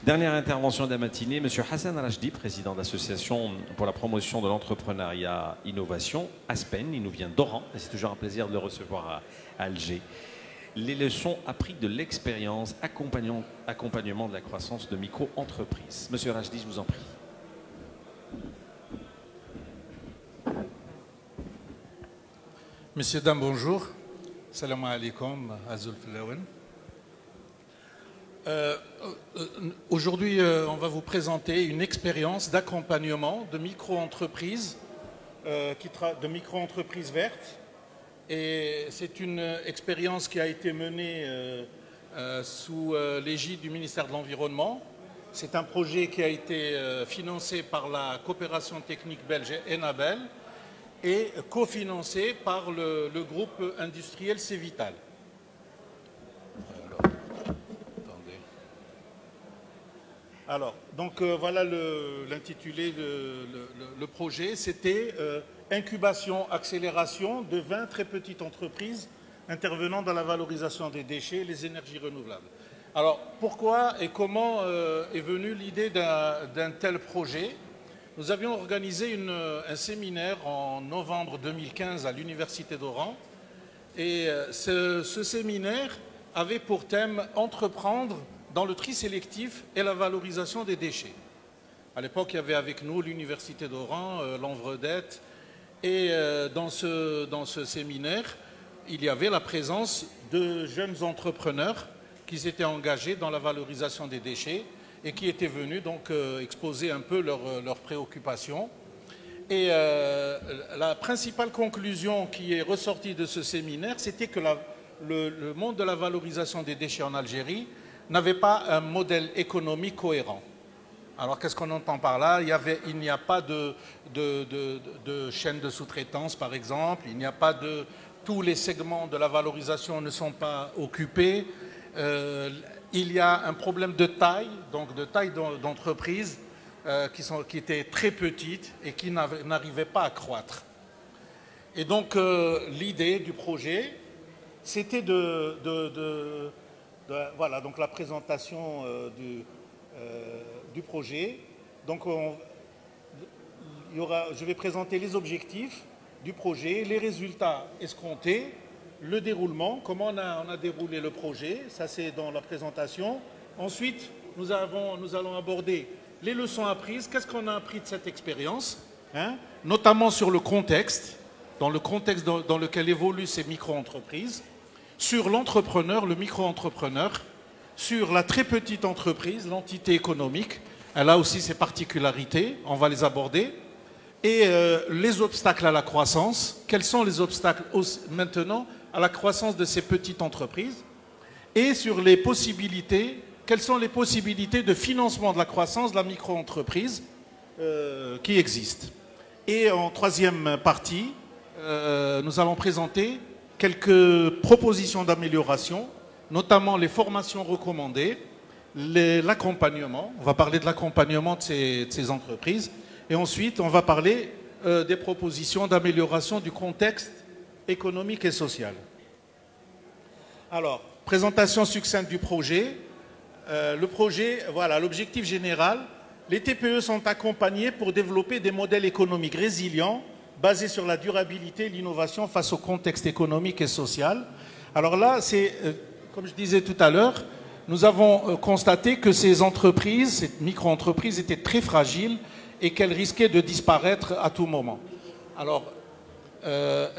Dernière intervention de la matinée, M. Hassan Rajdi, président de l'association pour la promotion de l'entrepreneuriat innovation, Aspen. Il nous vient d'Oran et c'est toujours un plaisir de le recevoir à Alger. Les leçons apprises de l'expérience, accompagnement de la croissance de micro-entreprises. M. Rajdi, je vous en prie. Messieurs, dames, bonjour. Salam alaikum, Azul Filawen. Aujourd'hui, on va vous présenter une expérience d'accompagnement de micro-entreprises, de micro-entreprises vertes. Et c'est une expérience qui a été menée sous l'égide du ministère de l'Environnement. C'est un projet qui a été financé par la coopération technique belge Enabel et cofinancé par le groupe industriel Cévital. Alors, donc voilà l'intitulé, le projet, c'était incubation, accélération de 20 très petites entreprises intervenant dans la valorisation des déchets et les énergies renouvelables. Alors, pourquoi et comment est venue l'idée d'un tel projet? Nous avions organisé un séminaire en novembre 2015 à l'Université d'Oran et ce séminaire avait pour thème « Entreprendre dans le tri sélectif et la valorisation des déchets ». À l'époque, il y avait avec nous l'Université d'Oran, l'Envredette, et dans ce séminaire, il y avait la présence de jeunes entrepreneurs qui s'étaient engagés dans la valorisation des déchets et qui étaient venus donc exposer un peu leurs préoccupations. Et la principale conclusion qui est ressortie de ce séminaire, c'était que le monde de la valorisation des déchets en Algérie n'avait pas un modèle économique cohérent. Alors qu'est-ce qu'on entend par là? Il n'y a pas de chaîne de sous-traitance, par exemple. Il n'y a pas tous les segments de la valorisation ne sont pas occupés. Il y a un problème de taille, donc de taille d'entreprise qui étaient très petites et qui n'arrivaient pas à croître. Et donc l'idée du projet, c'était voilà, donc la présentation du projet. Donc je vais présenter les objectifs du projet, les résultats escomptés, le déroulement, comment on a déroulé le projet, ça c'est dans la présentation. Ensuite, nous allons aborder les leçons apprises, qu'est-ce qu'on a appris de cette expérience, notamment sur le contexte, dans lequel évoluent ces micro-entreprises, sur l'entrepreneur, le micro-entrepreneur, sur la très petite entreprise, l'entité économique, elle a aussi ses particularités, on va les aborder, et les obstacles à la croissance, quels sont les obstacles maintenant à la croissance de ces petites entreprises, et sur les possibilités, quelles sont les possibilités de financement de la croissance de la micro-entreprise qui existent. Et en troisième partie, nous allons présenter quelques propositions d'amélioration, notamment les formations recommandées, l'accompagnement, on va parler de l'accompagnement de ces entreprises, et ensuite on va parler des propositions d'amélioration du contexte économique et social. Alors, présentation succincte du projet. Le projet, voilà, l'objectif général, les TPE sont accompagnés pour développer des modèles économiques résilients basés sur la durabilité et l'innovation face au contexte économique et social. Alors là, c'est, comme je disais tout à l'heure, nous avons constaté que ces entreprises, ces micro-entreprises étaient très fragiles et qu'elles risquaient de disparaître à tout moment. Alors,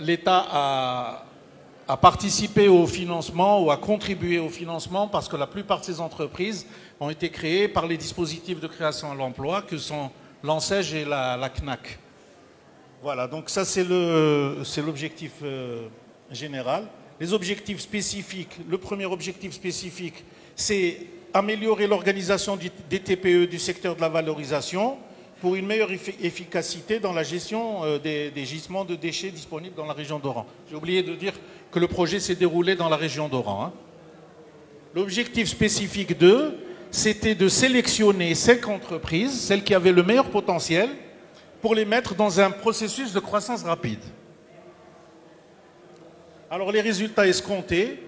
l'État a participé au financement ou a contribué au financement parce que la plupart de ces entreprises ont été créées par les dispositifs de création de l'emploi que sont l'ANSEJ et la CNAC. Voilà, donc ça c'est l'objectif général. Les objectifs spécifiques, le premier objectif spécifique, c'est améliorer l'organisation des TPE du secteur de la valorisation pour une meilleure efficacité dans la gestion des gisements de déchets disponibles dans la région d'Oran. J'ai oublié de dire que le projet s'est déroulé dans la région d'Oran. L'objectif spécifique 2, c'était de sélectionner 5 entreprises, celles qui avaient le meilleur potentiel, pour les mettre dans un processus de croissance rapide. Alors les résultats escomptés,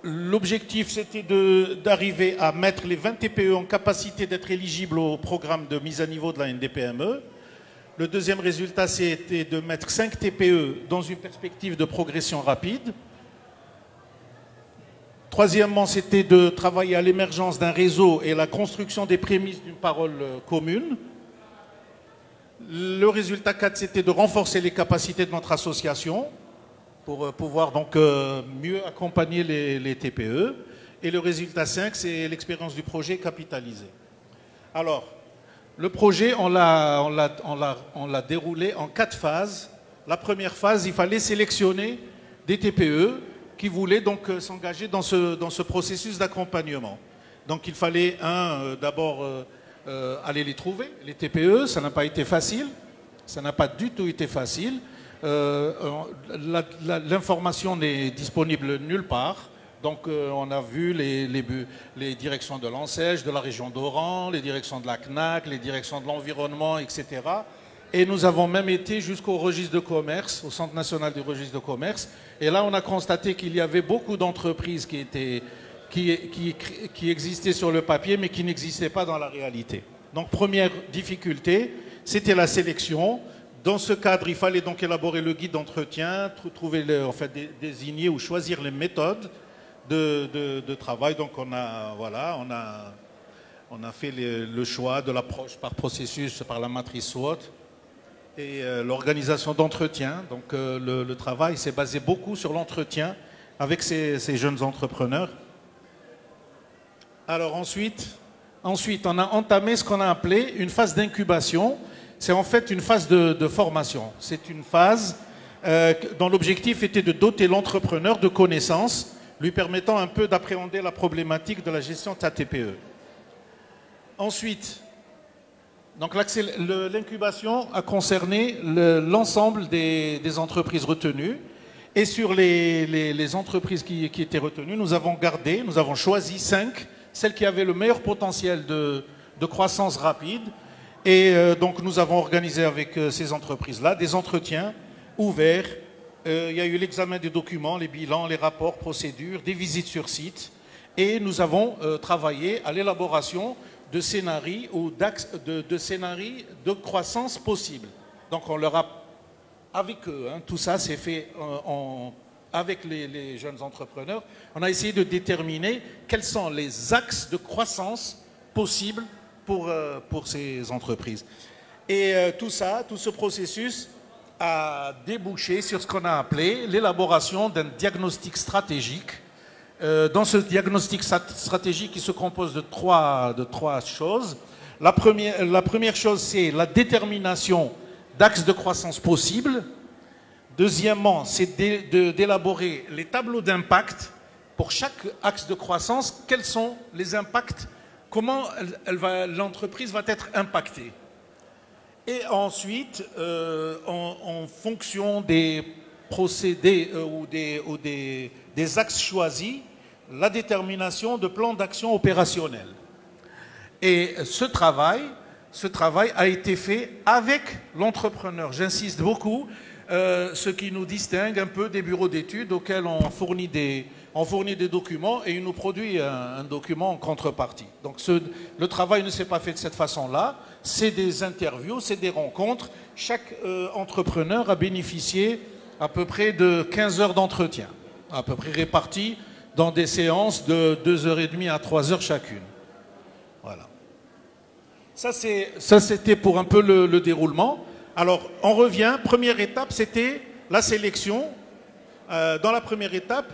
l'objectif, c'était d'arriver à mettre les 20 TPE en capacité d'être éligibles au programme de mise à niveau de la NDPME. Le deuxième résultat, c'était de mettre 5 TPE dans une perspective de progression rapide. Troisièmement, c'était de travailler à l'émergence d'un réseau et la construction des prémices d'une parole commune. Le résultat 4, c'était de renforcer les capacités de notre association pour pouvoir donc mieux accompagner les TPE. Et le résultat 5, c'est l'expérience du projet capitalisée. Alors, le projet, on l'a déroulé en 4 phases. La première phase, il fallait sélectionner des TPE qui voulaient donc s'engager dans ce processus d'accompagnement. Donc il fallait, d'abord aller les trouver, les TPE. Ça n'a pas été facile, ça n'a pas du tout été facile. L'information n'est disponible nulle part. Donc on a vu les directions de l'ANSEJ, de la région d'Oran, les directions de la CNAC, les directions de l'environnement, etc. Et nous avons même été jusqu'au registre de commerce, au Centre national du registre de commerce. Et là, on a constaté qu'il y avait beaucoup d'entreprises qui existaient sur le papier, mais qui n'existaient pas dans la réalité. Donc, première difficulté, c'était la sélection. Dans ce cadre, il fallait donc élaborer le guide d'entretien, désigner ou choisir les méthodes de travail. Donc, on a fait le choix de l'approche par processus, par la matrice SWOT. Et l'organisation d'entretien. Donc le travail s'est basé beaucoup sur l'entretien avec ces jeunes entrepreneurs. Alors ensuite, on a entamé ce qu'on a appelé une phase d'incubation. C'est en fait une phase de formation. C'est une phase dont l'objectif était de doter l'entrepreneur de connaissances, lui permettant un peu d'appréhender la problématique de la gestion de sa TPE. Ensuite, donc l'incubation a concerné l'ensemble des entreprises retenues. Et sur les entreprises qui étaient retenues, nous avons choisi 5, celles qui avaient le meilleur potentiel de croissance rapide. Et donc nous avons organisé avec ces entreprises-là des entretiens ouverts. Il y a eu l'examen des documents, les bilans, les rapports, procédures, des visites sur site. Et nous avons travaillé à l'élaboration de scénarios ou de scénarios de croissance possible. Donc on leur a, avec eux, tout ça s'est fait avec les jeunes entrepreneurs, on a essayé de déterminer quels sont les axes de croissance possibles pour ces entreprises. Et tout ce processus a débouché sur ce qu'on a appelé l'élaboration d'un diagnostic stratégique. Dans ce diagnostic stratégique, il se compose de trois choses. La première chose, c'est la détermination d'axes de croissance possibles. Deuxièmement, c'est d'élaborer les tableaux d'impact pour chaque axe de croissance. Quels sont les impacts? Comment l'entreprise va être impactée? Et ensuite, en fonction des procédés ou des axes choisis, la détermination de plans d'action opérationnels. Et ce travail a été fait avec l'entrepreneur. J'insiste beaucoup, ce qui nous distingue un peu des bureaux d'études auxquels on fournit des documents et il nous produit un document en contrepartie. Donc le travail ne s'est pas fait de cette façon-là. C'est des interviews, c'est des rencontres. Chaque entrepreneur a bénéficié à peu près de 15 heures d'entretien, à peu près réparties dans des séances de 2h30 à 3h chacune. Voilà. Ça, c'était pour un peu le déroulement. Alors, on revient. Première étape, c'était la sélection. Dans la première étape,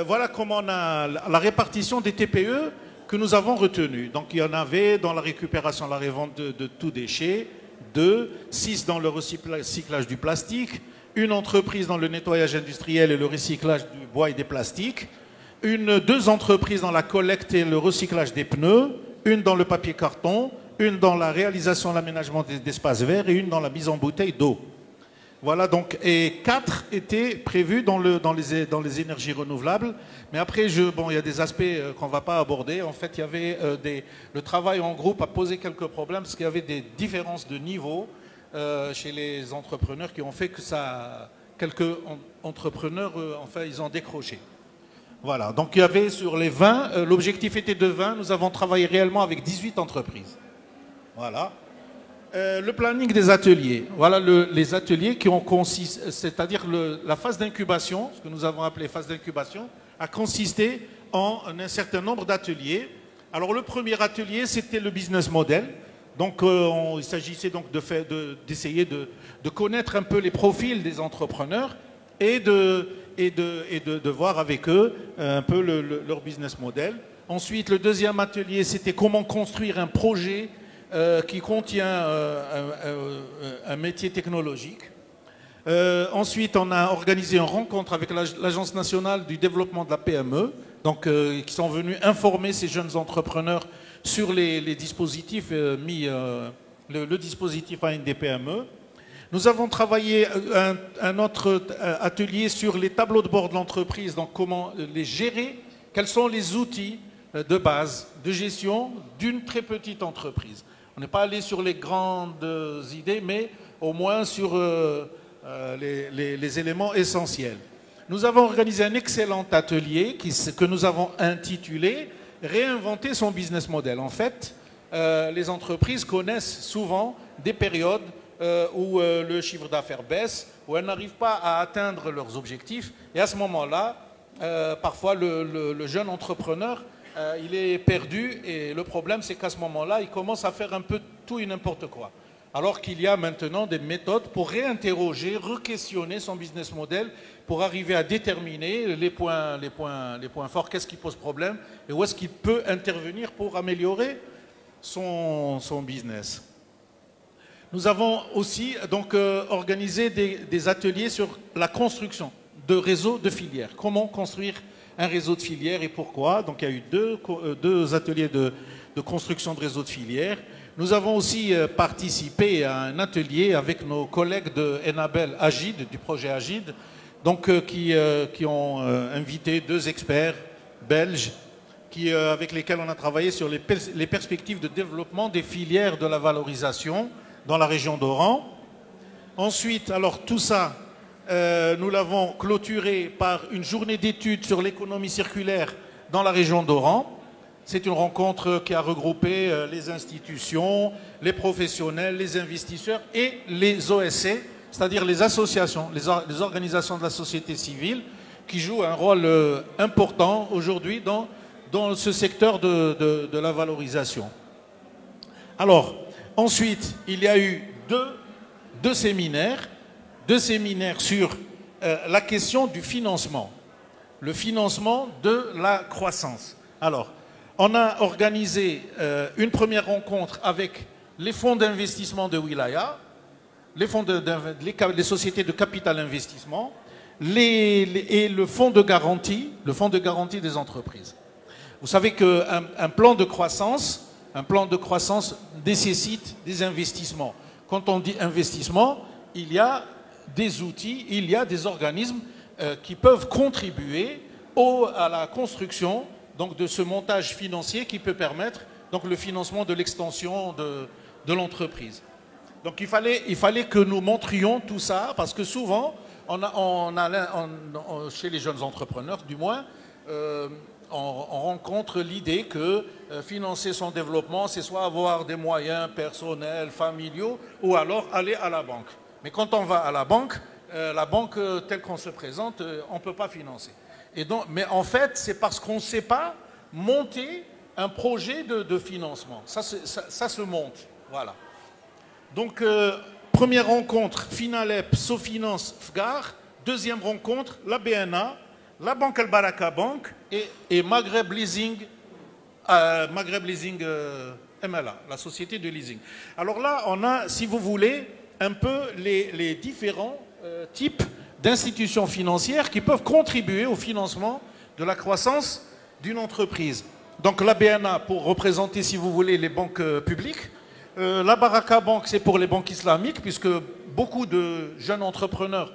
voilà comment on a la répartition des TPE que nous avons retenues. Donc, il y en avait dans la récupération, la revente de tout déchet, 2, 6 dans le recyclage du plastique, une entreprise dans le nettoyage industriel et le recyclage du bois et des plastiques, 2 entreprises dans la collecte et le recyclage des pneus, une dans le papier carton, une dans la réalisation et l'aménagement d'espaces verts et une dans la mise en bouteille d'eau. Voilà donc, et 4 étaient prévus dans les énergies renouvelables. Mais après, il y a des aspects qu'on ne va pas aborder. En fait, il y avait le travail en groupe a posé quelques problèmes parce qu'il y avait des différences de niveau chez les entrepreneurs qui ont fait que quelques entrepreneurs, ils ont décroché. Voilà, donc il y avait sur les 20, l'objectif était de 20, nous avons travaillé réellement avec 18 entreprises. Voilà. Le planning des ateliers. Voilà les ateliers qui ont consisté, c'est-à-dire la phase d'incubation, ce que nous avons appelé phase d'incubation, a consisté en un certain nombre d'ateliers. Alors le premier atelier, c'était le business model. Donc il s'agissait donc d'essayer de connaître un peu les profils des entrepreneurs et de voir avec eux un peu leur business model. Ensuite, le deuxième atelier, c'était comment construire un projet qui contient un métier technologique. Ensuite, on a organisé une rencontre avec l'Agence nationale du développement de la PME, donc, qui sont venus informer ces jeunes entrepreneurs sur les dispositifs le dispositif ANDPME. Nous avons travaillé un autre atelier sur les tableaux de bord de l'entreprise, donc comment les gérer, quels sont les outils de base de gestion d'une très petite entreprise. On n'est pas allé sur les grandes idées, mais au moins sur les éléments essentiels. Nous avons organisé un excellent atelier que nous avons intitulé « Réinventer son business model ». En fait, les entreprises connaissent souvent des périodes où le chiffre d'affaires baisse, où elles n'arrivent pas à atteindre leurs objectifs. Et à ce moment-là, parfois le jeune entrepreneur, il est perdu. Et le problème, c'est qu'à ce moment-là, il commence à faire un peu tout et n'importe quoi. Alors qu'il y a maintenant des méthodes pour réinterroger, re-questionner son business model, pour arriver à déterminer les points forts, qu'est-ce qui pose problème, et où est-ce qu'il peut intervenir pour améliorer son business. Nous avons aussi donc organisé des ateliers sur la construction de réseaux de filières. Comment construire un réseau de filières et pourquoi. Donc il y a eu deux ateliers de construction de réseaux de filières. Nous avons aussi participé à un atelier avec nos collègues de Enabel Agide, du projet Agide, donc, qui ont invité 2 experts belges avec lesquels on a travaillé sur les perspectives de développement des filières de la valorisation dans la région d'Oran. Ensuite, alors tout ça, nous l'avons clôturé par une journée d'études sur l'économie circulaire dans la région d'Oran. C'est une rencontre qui a regroupé les institutions, les professionnels, les investisseurs et les OSC, c'est-à-dire les associations, les organisations de la société civile, qui jouent un rôle important aujourd'hui dans ce secteur de la valorisation. Alors, ensuite, il y a eu deux séminaires sur la question du financement, le financement de la croissance. Alors, on a organisé une première rencontre avec les fonds d'investissement de Wilaya, les sociétés de capital investissement et le fonds de garantie des entreprises. Vous savez qu'un plan de croissance nécessite des investissements. Quand on dit investissement, il y a des outils, il y a des organismes qui peuvent contribuer à la construction donc, de ce montage financier qui peut permettre donc, le financement de l'extension de l'entreprise. Donc il fallait que nous montrions tout ça, parce que souvent, chez les jeunes entrepreneurs du moins, on rencontre l'idée que financer son développement, c'est soit avoir des moyens personnels, familiaux, ou alors aller à la banque. Mais quand on va à la banque telle qu'on se présente, on ne peut pas financer. Mais en fait, c'est parce qu'on ne sait pas monter un projet de financement. Ça se monte. Voilà. Donc, première rencontre, Finalep, Sofinance, FGAR. Deuxième rencontre, la BNA, la Banque Al Baraka Bank et Maghreb Leasing, MLA, la société de leasing. Alors là, on a, si vous voulez, un peu les différents types d'institutions financières qui peuvent contribuer au financement de la croissance d'une entreprise. Donc la BNA pour représenter, si vous voulez, les banques publiques. La Baraka Bank, c'est pour les banques islamiques, puisque beaucoup de jeunes entrepreneurs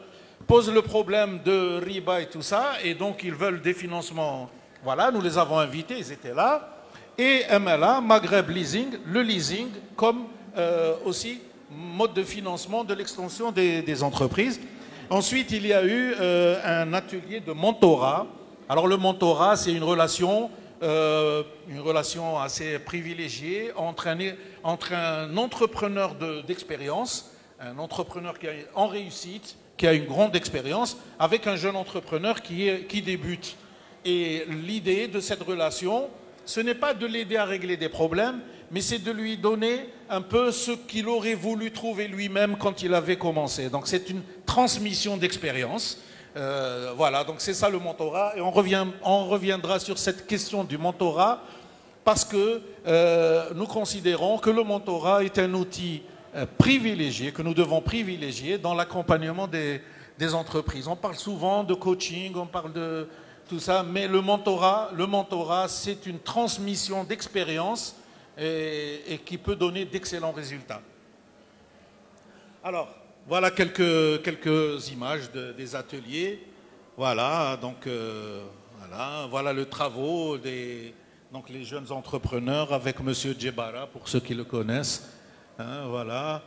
posent le problème de riba et tout ça, et donc ils veulent des financements. Voilà, nous les avons invités, ils étaient là. Et MLA, Maghreb Leasing, le leasing comme aussi mode de financement de l'extension des entreprises. Ensuite, il y a eu un atelier de mentorat Alors le mentorat, c'est une relation assez privilégiée entre un entrepreneur d'expérience, un entrepreneur qui est en réussite, qui a une grande expérience, avec un jeune entrepreneur qui débute. Et l'idée de cette relation, ce n'est pas de l'aider à régler des problèmes, mais c'est de lui donner un peu ce qu'il aurait voulu trouver lui-même quand il avait commencé. Donc c'est une transmission d'expérience. Voilà, donc c'est ça le mentorat. Et on reviendra sur cette question du mentorat parce que nous considérons que le mentorat est un outil privilégié, que nous devons privilégier dans l'accompagnement des entreprises. On parle souvent de coaching, on parle de tout ça, mais le mentorat, c'est une transmission d'expérience et qui peut donner d'excellents résultats. Alors, voilà quelques images des ateliers. Voilà, donc voilà le travaux donc les jeunes entrepreneurs avec Monsieur Djebara, pour ceux qui le connaissent. Hein, voilà,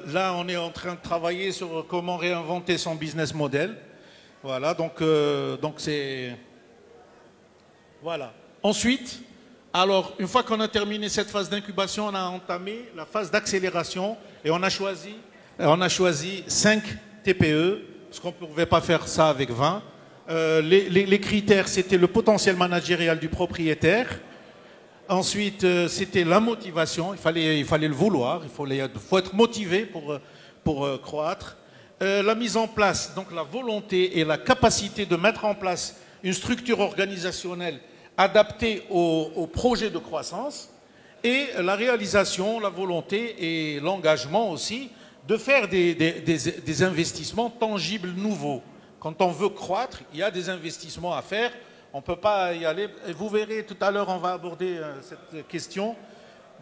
là on est en train de travailler sur comment réinventer son business model. Voilà, donc c'est... Voilà. Ensuite, alors, une fois qu'on a terminé cette phase d'incubation, on a entamé la phase d'accélération et on a choisi 5 TPE, parce qu'on ne pouvait pas faire ça avec 20. Les critères, c'était le potentiel managérial du propriétaire. Ensuite, c'était la motivation. Il fallait le vouloir, faut être motivé pour croître. La mise en place, donc la volonté et la capacité de mettre en place une structure organisationnelle adaptée au projet de croissance, et la réalisation, la volonté et l'engagement aussi de faire des investissements tangibles nouveaux. Quand on veut croître, il y a des investissements à faire. On ne peut pas y aller. Et vous verrez, tout à l'heure, on va aborder cette question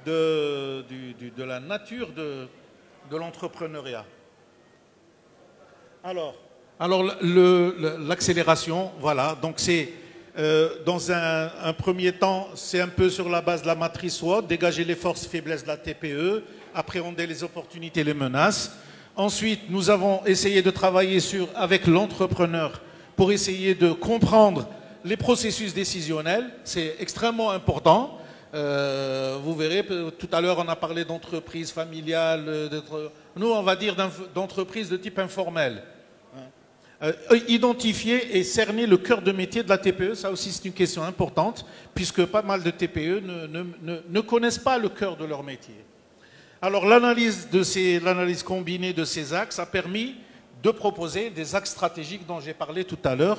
de la nature de l'entrepreneuriat. Alors l'accélération, voilà. Donc c'est, dans un premier temps, c'est un peu sur la base de la matrice SWOT, dégager les forces et faiblesses de la TPE, appréhender les opportunités et les menaces. Ensuite, nous avons essayé de travailler avec l'entrepreneur pour essayer de comprendre les processus décisionnels. C'est extrêmement important. Vous verrez, tout à l'heure, on a parlé d'entreprise familiale. Nous, on va dire d'entreprise de type informel. Identifier et cerner le cœur de métier de la TPE, ça aussi c'est une question importante, puisque pas mal de TPE ne connaissent pas le cœur de leur métier. Alors l'analyse combinée de ces axes a permis de proposer des axes stratégiques dont j'ai parlé tout à l'heure,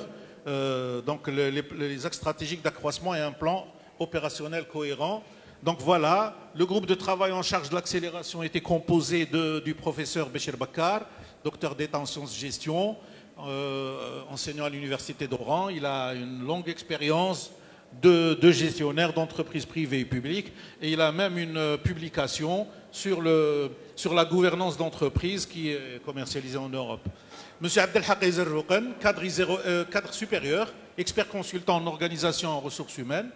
donc les axes stratégiques d'accroissement et un plan opérationnel cohérent. Donc voilà, le groupe de travail en charge de l'accélération était composé du professeur Béchir Bakar, docteur d'État en sciences de gestion, enseignant à l'université d'Oran. Il a une longue expérience de gestionnaire d'entreprises privées et publiques, et il a même une publication sur la gouvernance d'entreprise qui est commercialisée en Europe. Monsieur Abdelhaq Zerroukan, cadre supérieur, expert consultant en organisation et en ressources humaines.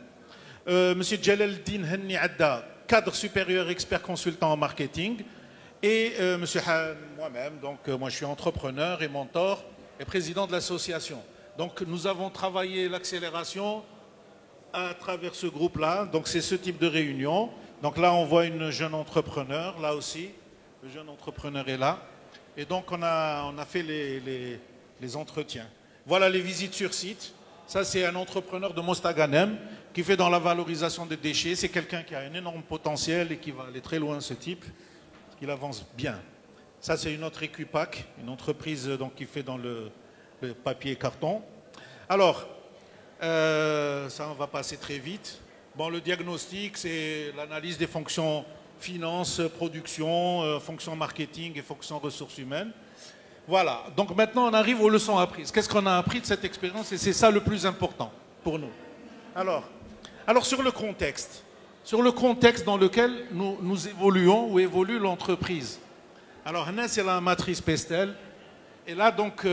Monsieur Jalaluddin Henni Adda, cadre supérieur, expert consultant en marketing. Et Monsieur moi-même, donc moi je suis entrepreneur et mentor et président de l'association. Donc nous avons travaillé l'accélération à travers ce groupe-là. Donc c'est ce type de réunion. Donc là on voit une jeune entrepreneur, là aussi, le jeune entrepreneur est là. Et donc on a fait les entretiens. Voilà les visites sur site. Ça c'est un entrepreneur de Mostaganem qui fait dans la valorisation des déchets. C'est quelqu'un qui a un énorme potentiel et qui va aller très loin, ce type. Il avance bien. Ça, c'est une autre Equipac, une entreprise donc, qui fait dans le papier et carton. Alors, ça, on va passer très vite. Bon, le diagnostic, c'est l'analyse des fonctions finance, production, fonctions marketing et fonctions ressources humaines. Voilà. Donc maintenant, on arrive aux leçons apprises. Qu'est-ce qu'on a appris de cette expérience? Et c'est ça le plus important pour nous. Alors sur le contexte. Sur le contexte dans lequel nous évoluons ou évolue l'entreprise. Alors, là, c'est la matrice Pestel. Et là, donc,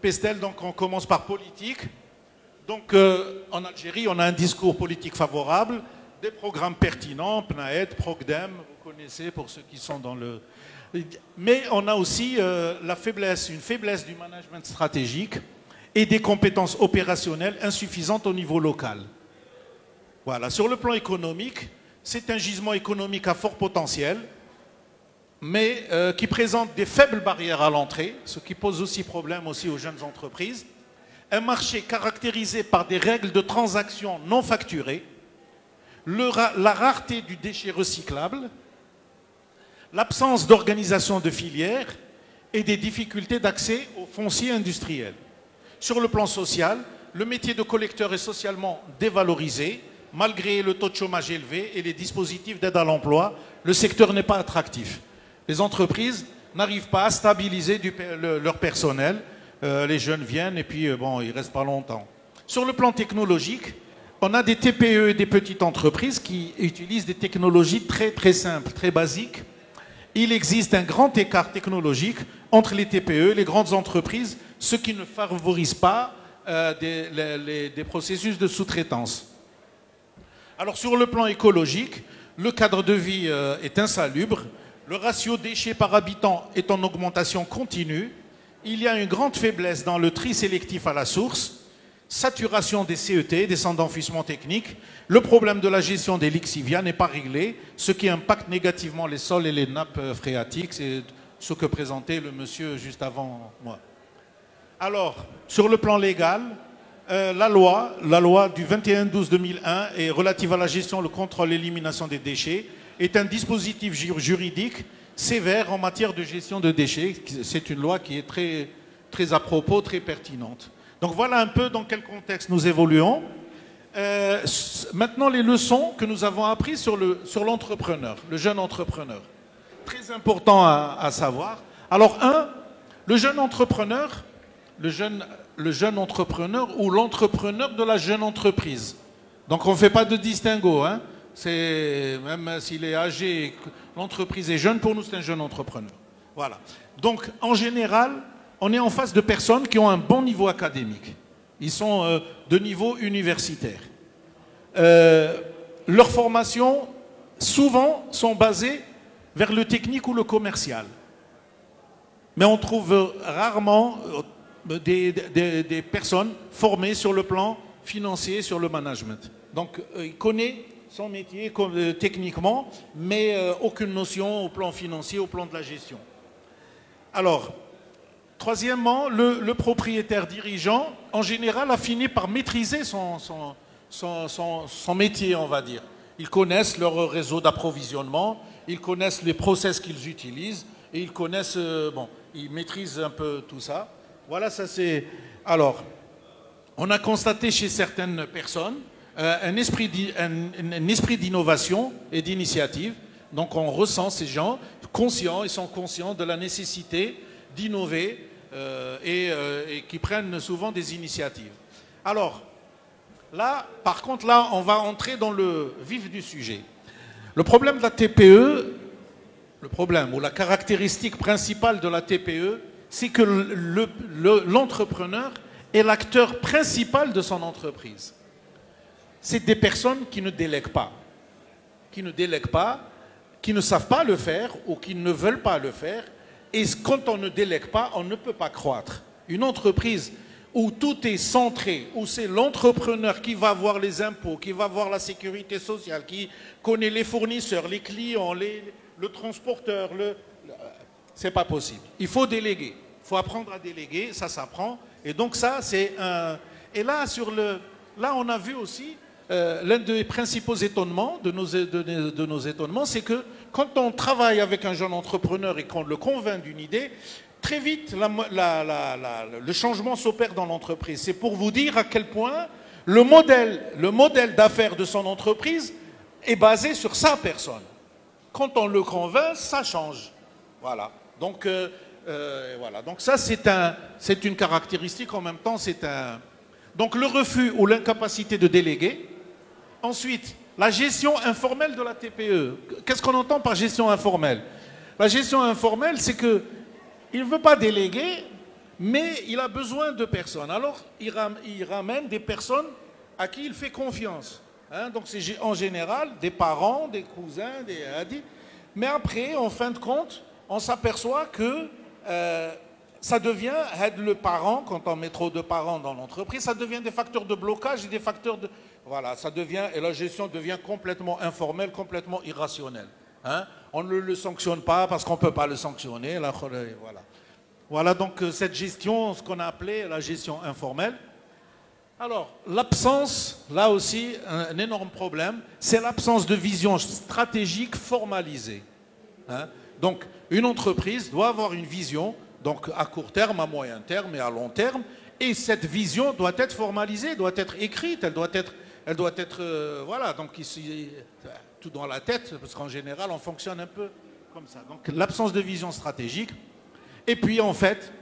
Pestel, donc, on commence par politique. Donc, en Algérie, on a un discours politique favorable, des programmes pertinents, PNAED, PROGDEM, vous connaissez pour ceux qui sont dans le... Mais on a aussi une faiblesse du management stratégique et des compétences opérationnelles insuffisantes au niveau local. Voilà. Sur le plan économique, c'est un gisement économique à fort potentiel, mais qui présente des faibles barrières à l'entrée, ce qui pose aussi problème aussi aux jeunes entreprises. Un marché caractérisé par des règles de transaction non facturées, la rareté du déchet recyclable, l'absence d'organisation de filières et des difficultés d'accès au foncier industriel. Sur le plan social, le métier de collecteur est socialement dévalorisé. Malgré le taux de chômage élevé et les dispositifs d'aide à l'emploi, le secteur n'est pas attractif. Les entreprises n'arrivent pas à stabiliser leur personnel. Les jeunes viennent et puis bon, ils ne restent pas longtemps. Sur le plan technologique, on a des TPE et des petites entreprises qui utilisent des technologies très simples, très basiques. Il existe un grand écart technologique entre les TPE et les grandes entreprises, ce qui ne favorise pas des processus de sous-traitance. Alors sur le plan écologique, le cadre de vie est insalubre, le ratio déchets par habitant est en augmentation continue, il y a une grande faiblesse dans le tri sélectif à la source, saturation des CET, des centres d'enfouissement technique, le problème de la gestion des lixivias n'est pas réglé, ce qui impacte négativement les sols et les nappes phréatiques, c'est ce que présentait le monsieur juste avant moi. Alors, sur le plan légal, la loi du 21/12/2001 est relative à la gestion, le contrôle et l'élimination des déchets, est un dispositif juridique sévère en matière de gestion de déchets. C'est une loi qui est très à propos, très pertinente. Donc voilà un peu dans quel contexte nous évoluons. Maintenant, les leçons que nous avons apprises sur l'entrepreneur, le jeune entrepreneur. Très important à savoir. Alors, le jeune entrepreneur ou l'entrepreneur de la jeune entreprise. Donc on ne fait pas de distinguo. Hein. Même s'il est âgé, l'entreprise est jeune, pour nous c'est un jeune entrepreneur. Voilà. Donc en général, on est en face de personnes qui ont un bon niveau académique. Ils sont de niveau universitaire. Leurs formations, souvent, sont basées vers le technique ou le commercial. Mais on trouve rarement des personnes formées sur le plan financier, sur le management. Donc, il connaît son métier techniquement, mais aucune notion au plan financier, au plan de la gestion. Alors, troisièmement, le propriétaire dirigeant, en général, a fini par maîtriser son métier, on va dire. Ils connaissent leur réseau d'approvisionnement, ils connaissent les process qu'ils utilisent, et ils connaissent, ils maîtrisent un peu tout ça. Voilà, ça c'est... Alors, on a constaté chez certaines personnes un esprit d'innovation et d'initiative. Donc on ressent ces gens conscients, ils sont conscients de la nécessité d'innover et qui prennent souvent des initiatives. Alors, là, par contre, là, on va entrer dans le vif du sujet. Le problème de la TPE, le problème ou la caractéristique principale de la TPE, c'est que l'entrepreneur est l'acteur principal de son entreprise. C'est des personnes qui ne délèguent pas, qui ne savent pas le faire ou qui ne veulent pas le faire. Et quand on ne délègue pas, on ne peut pas croître. Une entreprise où tout est centré, où c'est l'entrepreneur qui va voir les impôts, qui va voir la sécurité sociale, qui connaît les fournisseurs, les clients, le transporteur, c'est pas possible. Il faut déléguer. Il faut apprendre à déléguer, ça s'apprend. Et donc ça, c'est un... Et là, là, on a vu aussi l'un des principaux étonnements de nos étonnements, c'est que quand on travaille avec un jeune entrepreneur et qu'on le convainc d'une idée, très vite, le changement s'opère dans l'entreprise. C'est pour vous dire à quel point le modèle d'affaires de son entreprise est basé sur sa personne. Quand on le convainc, ça change. Voilà. Donc, voilà. Donc ça, c'est une caractéristique. En même temps, c'est un... Donc le refus ou l'incapacité de déléguer. Ensuite, la gestion informelle de la TPE. Qu'est-ce qu'on entend par gestion informelle? La gestion informelle, c'est que il ne veut pas déléguer, mais il a besoin de personnes. Alors, il ramène des personnes à qui il fait confiance. Hein, donc, c'est en général des parents, des cousins, mais après, en fin de compte, on s'aperçoit que ça devient, le parent, quand on met trop de parents dans l'entreprise, ça devient des facteurs de blocage et des facteurs de... Voilà, ça devient, et la gestion devient complètement informelle, complètement irrationnelle. Hein? On ne le sanctionne pas parce qu'on ne peut pas le sanctionner. Là, voilà. Voilà donc cette gestion, ce qu'on a appelé la gestion informelle. Alors, l'absence, là aussi, un énorme problème, c'est l'absence de vision stratégique formalisée. Hein? Donc, une entreprise doit avoir une vision, donc à court terme, à moyen terme et à long terme, et cette vision doit être formalisée, doit être écrite, elle doit être voilà, donc ici, tout dans la tête, parce qu'en général, on fonctionne un peu comme ça. Donc, l'absence de vision stratégique. Et puis, en fait,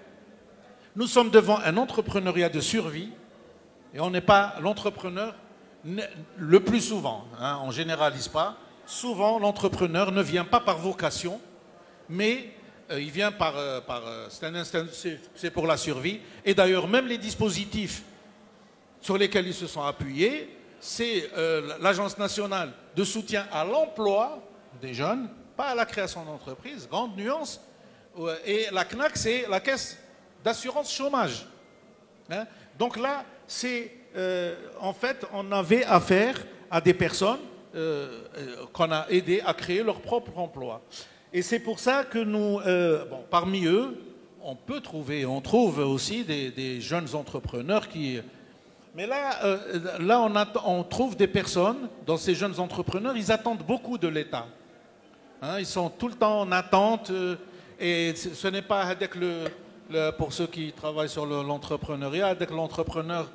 nous sommes devant un entrepreneuriat de survie, et on n'est pas l'entrepreneur le plus souvent, hein, on ne généralise pas. Souvent, l'entrepreneur ne vient pas par vocation, mais il vient c'est pour la survie. Et d'ailleurs, même les dispositifs sur lesquels ils se sont appuyés, c'est l'Agence nationale de soutien à l'emploi des jeunes, pas à la création d'entreprise, grande nuance. Et la CNAC, c'est la caisse d'assurance chômage. Hein? Donc là, en fait, on avait affaire à des personnes qu'on a aidées à créer leur propre emploi. Et c'est pour ça que nous, bon, parmi eux, on trouve aussi des jeunes entrepreneurs qui... Mais là, on trouve des personnes, dans ces jeunes entrepreneurs, ils attendent beaucoup de l'État. Hein, ils sont tout le temps en attente, et ce n'est pas avec pour ceux qui travaillent sur l'entrepreneuriat, avec l'entrepreneur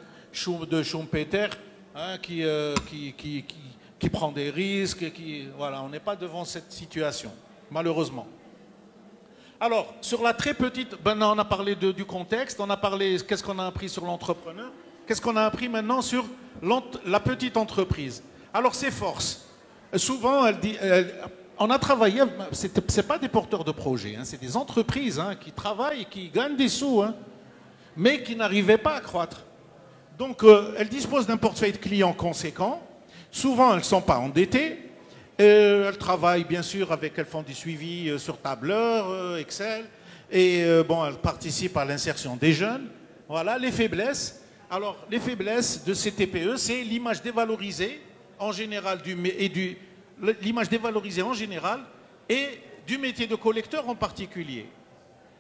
de Schumpeter, hein, qui prend des risques, voilà, on n'est pas devant cette situation, malheureusement. Alors, sur la très petite, on a parlé du contexte, on a parlé, qu'est-ce qu'on a appris sur l'entrepreneur, qu'est-ce qu'on a appris maintenant sur la petite entreprise. Alors, ses forces. Souvent, on a travaillé, ce n'est pas des porteurs de projets, hein, c'est des entreprises hein, qui travaillent, qui gagnent des sous, hein, mais qui n'arrivaient pas à croître. Donc, elles disposent d'un portefeuille de clients conséquent. Souvent, elles ne sont pas endettées. Elles travaillent, bien sûr, elles font du suivi sur tableur, Excel. Et bon, elles participent à l'insertion des jeunes. Voilà, les faiblesses. Alors, les faiblesses de ces TPE, c'est l'image dévalorisée en général l'image dévalorisée en général et du métier de collecteur en particulier.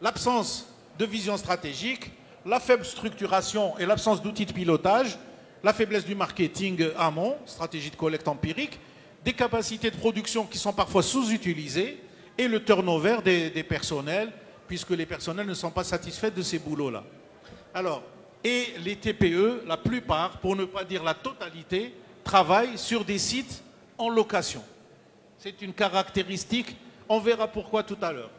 L'absence de vision stratégique, la faible structuration et l'absence d'outils de pilotage, la faiblesse du marketing amont, stratégie de collecte empirique, des capacités de production qui sont parfois sous-utilisées et le turnover des personnels, puisque les personnels ne sont pas satisfaits de ces boulots-là. Alors, et les TPE, la plupart, pour ne pas dire la totalité, travaillent sur des sites en location. C'est une caractéristique, on verra pourquoi tout à l'heure.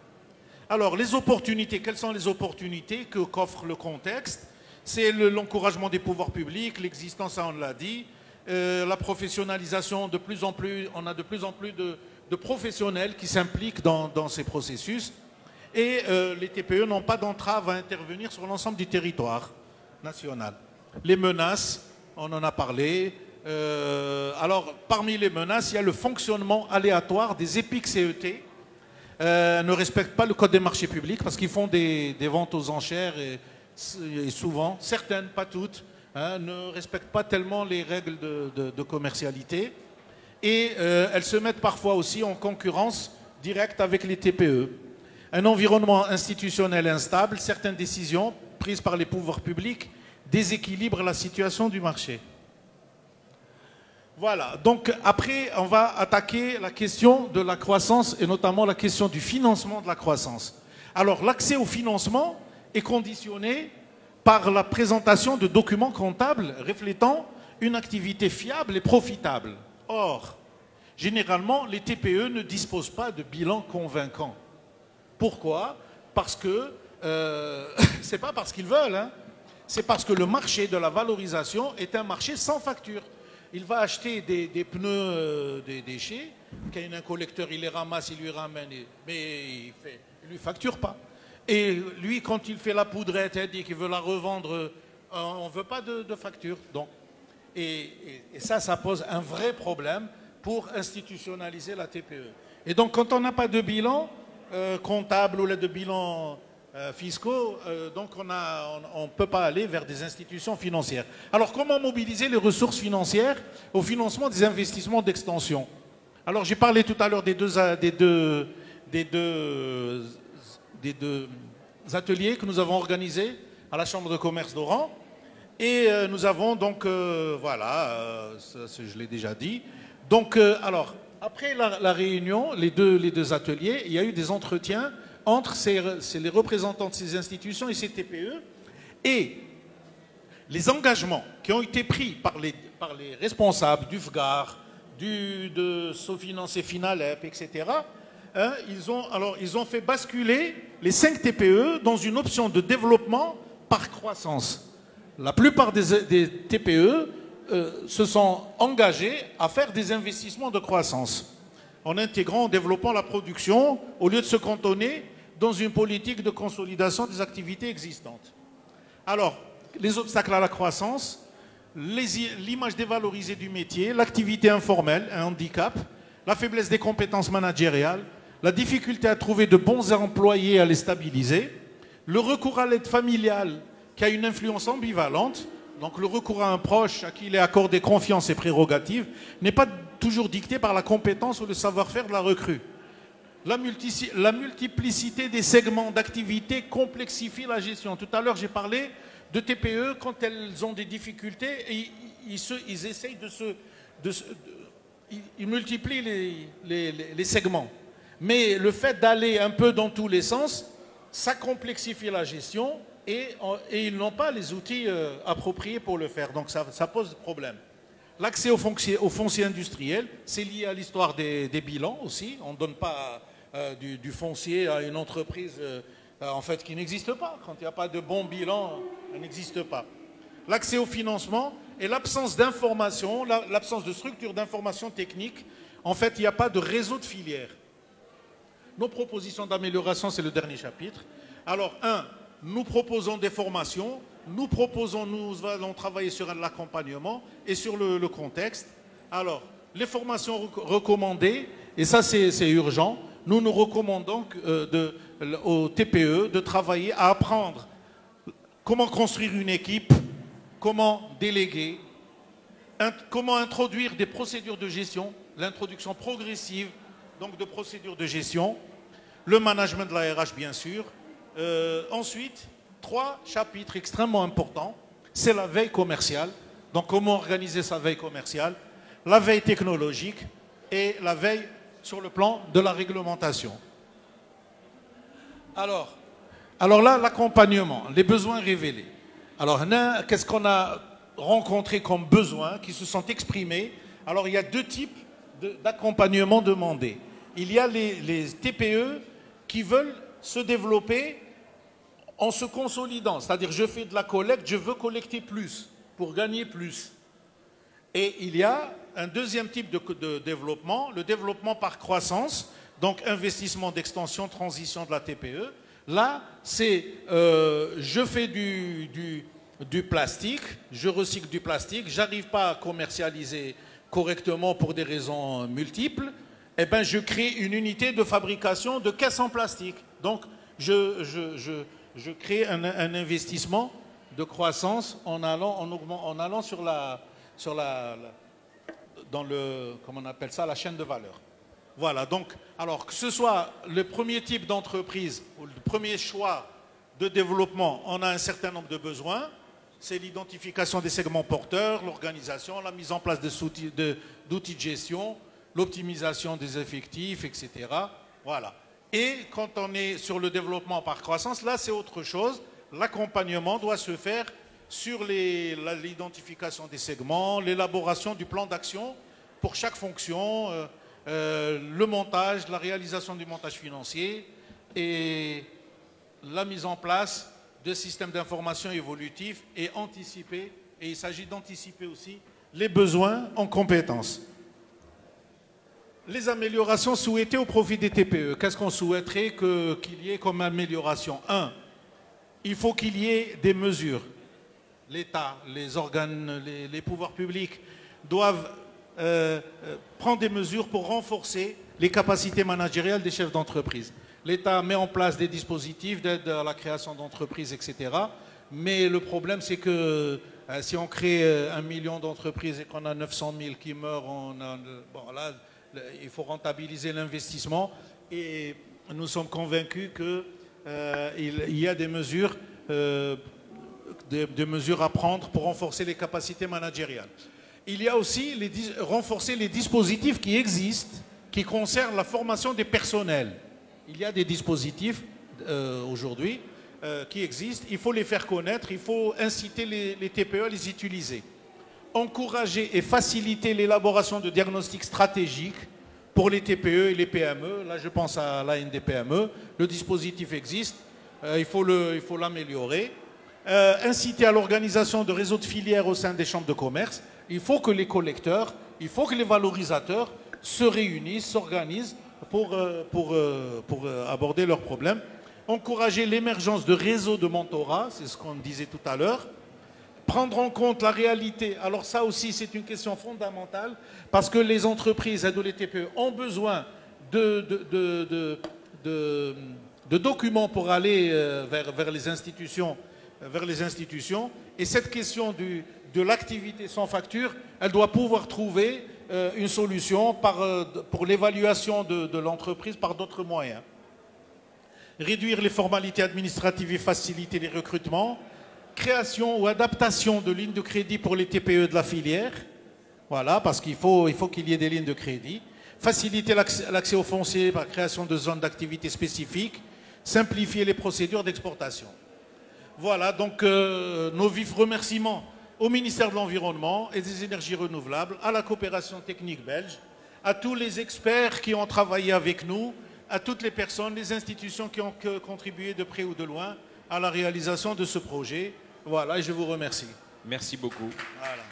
Alors, les opportunités, quelles sont les opportunités qu'offre le contexte? C'est l'encouragement des pouvoirs publics, l'existence, ça on l'a dit, la professionnalisation, de plus en plus, on a de plus en plus de professionnels qui s'impliquent dans ces processus, et les TPE n'ont pas d'entrave à intervenir sur l'ensemble du territoire national. Les menaces, on en a parlé. Alors, parmi les menaces, il y a le fonctionnement aléatoire des EPIC CET, ne respectent pas le code des marchés publics parce qu'ils font des ventes aux enchères et souvent, certaines, pas toutes, hein, ne respectent pas tellement les règles de commercialité et elles se mettent parfois aussi en concurrence directe avec les TPE. Un environnement institutionnel instable, certaines décisions prises par les pouvoirs publics déséquilibrent la situation du marché. Voilà, donc après, on va attaquer la question de la croissance et notamment la question du financement de la croissance. Alors, l'accès au financement est conditionné par la présentation de documents comptables reflétant une activité fiable et profitable. Or, généralement, les TPE ne disposent pas de bilan convaincant. Pourquoi? Parce que, c'est pas parce qu'ils veulent, hein, c'est parce que le marché de la valorisation est un marché sans facture. Il va acheter des pneus, des déchets, quand il y a un collecteur, il les ramasse, il lui ramène, mais il ne lui facture pas. Et lui, quand il fait la poudrette, il dit qu'il veut la revendre, on ne veut pas de facture. Donc, et ça pose un vrai problème pour institutionnaliser la TPE. Et donc, quand on n'a pas de bilan comptable ou de bilan fiscaux, donc on ne peut pas aller vers des institutions financières. Alors comment mobiliser les ressources financières au financement des investissements d'extension? Alors j'ai parlé tout à l'heure des deux ateliers que nous avons organisés à la Chambre de commerce d'Oran. Et nous avons donc, voilà, je l'ai déjà dit. Donc, alors, après la réunion, les deux ateliers, il y a eu des entretiens entre les représentants de ces institutions et ces TPE. Et les engagements qui ont été pris par les responsables du FGAR, de Sofinance et Finalep, etc., hein, ils ont fait basculer les 5 TPE dans une option de développement par croissance. La plupart des TPE se sont engagés à faire des investissements de croissance en intégrant, en développant la production au lieu de se cantonner dans une politique de consolidation des activités existantes. Alors, les obstacles à la croissance, l'image dévalorisée du métier, l'activité informelle, un handicap, la faiblesse des compétences managériales, la difficulté à trouver de bons employés à les stabiliser, le recours à l'aide familiale qui a une influence ambivalente, donc le recours à un proche à qui il est accordé confiance et prérogatives, n'est pas toujours dicté par la compétence ou le savoir-faire de la recrue. La multiplicité des segments d'activité complexifie la gestion. Tout à l'heure, j'ai parlé de TPE, quand elles ont des difficultés, et ils essayent ils multiplient les segments. Mais le fait d'aller un peu dans tous les sens, ça complexifie la gestion et ils n'ont pas les outils appropriés pour le faire. Donc ça pose problème. L'accès au foncier industriel, c'est lié à l'histoire des bilans aussi. On ne donne pas du foncier à une entreprise en fait qui n'existe pas. Quand il n'y a pas de bon bilan, elle n'existe pas. L'accès au financement et l'absence d'information, l'absence de structure d'information technique. En fait, il n'y a pas de réseau de filières. Nos propositions d'amélioration, c'est le dernier chapitre. Alors, nous proposons des formations, nous allons travailler sur l'accompagnement et sur le contexte. Alors, les formations recommandées, et ça c'est urgent, nous recommandons aux TPE de travailler à apprendre comment construire une équipe, comment déléguer, comment introduire des procédures de gestion, l'introduction progressive donc de procédures de gestion, le management de la RH bien sûr. Ensuite, 3 chapitres extrêmement importants, c'est la veille commerciale, donc comment organiser sa veille commerciale, la veille technologique et la veille sur le plan de la réglementation. Alors là, l'accompagnement, les besoins révélés. Alors, qu'est-ce qu'on a rencontré comme besoins qui se sont exprimés? Alors, il y a 2 types d'accompagnement demandés. Il y a les TPE qui veulent se développer en se consolidant. C'est-à-dire, je fais de la collecte, je veux collecter plus pour gagner plus. Et il y a un deuxième type de développement, le développement par croissance, donc investissement d'extension, transition de la TPE. Là, c'est je fais du plastique, je recycle du plastique, j'arrive pas à commercialiser correctement pour des raisons multiples, eh ben, je crée une unité de fabrication de caisses en plastique. Donc, je crée un investissement de croissance en allant comment on appelle ça, la chaîne de valeur. Voilà, donc, alors que ce soit le premier type d'entreprise ou le premier choix de développement, on a un certain nombre de besoins. C'est l'identification des segments porteurs, l'organisation, la mise en place d'outils de gestion, l'optimisation des effectifs, etc. Voilà. Et quand on est sur le développement par croissance, là c'est autre chose. L'accompagnement doit se faire sur l'identification des segments, l'élaboration du plan d'action pour chaque fonction, le montage, la réalisation du montage financier et la mise en place de systèmes d'information évolutifs et anticiper, et il s'agit d'anticiper aussi les besoins en compétences. Les améliorations souhaitées au profit des TPE. Qu'est-ce qu'on souhaiterait qu'il y ait comme amélioration? 1. Il faut qu'il y ait des mesures. L'État, les organes, les pouvoirs publics doivent prendre des mesures pour renforcer les capacités managériales des chefs d'entreprise. L'État met en place des dispositifs d'aide à la création d'entreprises, etc. Mais le problème, c'est que si on crée 1 million d'entreprises et qu'on a 900 000 qui meurent, bon, là, il faut rentabiliser l'investissement. Et nous sommes convaincus qu'il y a des mesures à prendre pour renforcer les capacités managériales. Il y a aussi renforcer les dispositifs qui existent, qui concernent la formation des personnels. Il y a des dispositifs aujourd'hui qui existent, il faut les faire connaître, il faut inciter les TPE à les utiliser. Encourager et faciliter l'élaboration de diagnostics stratégiques pour les TPE et les PME. Là, je pense à l'ANDPME. Le dispositif existe, il faut l'améliorer. Inciter à l'organisation de réseaux de filières au sein des chambres de commerce. Il faut que les collecteurs, il faut que les valorisateurs se réunissent, s'organisent pour aborder leurs problèmes. Encourager l'émergence de réseaux de mentorat, c'est ce qu'on disait tout à l'heure. Prendre en compte la réalité. Alors ça aussi, c'est une question fondamentale parce que les entreprises et les TPE ont besoin de documents pour aller vers les institutions. Et cette question de l'activité sans facture, elle doit pouvoir trouver une solution pour l'évaluation de l'entreprise par d'autres moyens. Réduire les formalités administratives et faciliter les recrutements. Création ou adaptation de lignes de crédit pour les TPE de la filière. Voilà, parce qu'il faut qu'il y ait des lignes de crédit. Faciliter l'accès au foncier par création de zones d'activité spécifiques. Simplifier les procédures d'exportation. Voilà, donc nos vifs remerciements au ministère de l'Environnement et des Énergies Renouvelables, à la coopération technique belge, à tous les experts qui ont travaillé avec nous, à toutes les personnes, les institutions qui ont contribué de près ou de loin à la réalisation de ce projet. Voilà, et je vous remercie. Merci beaucoup. Voilà.